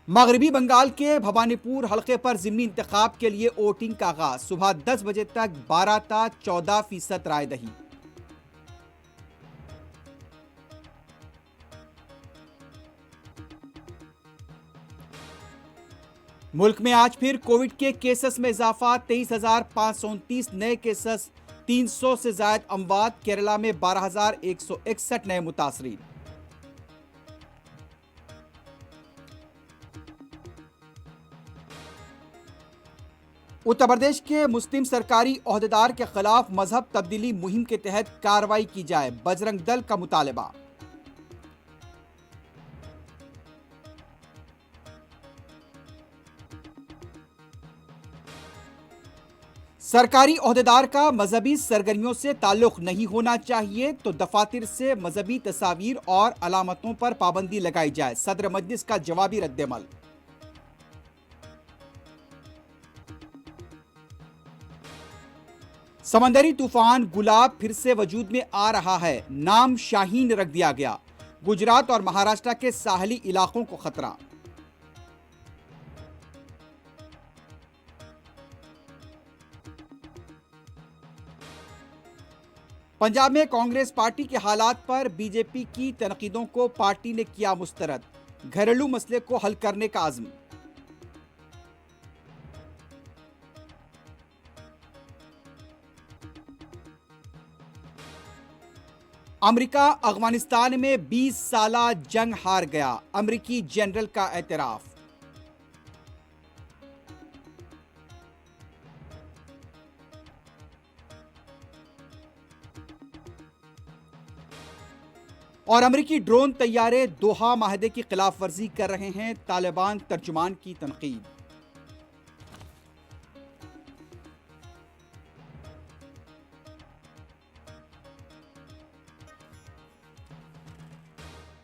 مغربی بنگال کے بھوانی پور حلقے پر ضمنی انتخاب کے لیے ووٹنگ کا آغاز، صبح 10 بجے تک 12 تا 14% رائے دہی۔ ملک میں آج پھر کووڈ کے کیسز میں اضافہ، 23,529 نئے کیسز، 300 سے زائد اموات، کیرلا میں 12,161 نئے متاثرین۔ اتر پردیش کے مسلم سرکاری عہدیدار کے خلاف مذہب تبدیلی مہم کے تحت کارروائی کی جائے، بجرنگ دل کا مطالبہ۔ سرکاری عہدیدار کا مذہبی سرگرمیوں سے تعلق نہیں ہونا چاہیے تو دفاتر سے مذہبی تصاویر اور علامتوں پر پابندی لگائی جائے، صدر مجلس کا جوابی رد عمل۔ سمندری طوفان گلاب پھر سے وجود میں آ رہا ہے، نام شاہین رکھ دیا گیا، گجرات اور مہاراشٹر کے ساحلی علاقوں کو خطرہ۔ پنجاب میں کانگریس پارٹی کے حالات پر بی جے پی کی تنقیدوں کو پارٹی نے کیا مسترد، گھریلو مسئلے کو حل کرنے کا عزم۔ امریکہ افغانستان میں 20 سالہ جنگ ہار گیا، امریکی جنرل کا اعتراف۔ اور امریکی ڈرون طیارے دوحہ معاہدے کی خلاف ورزی کر رہے ہیں، طالبان ترجمان کی تنقید۔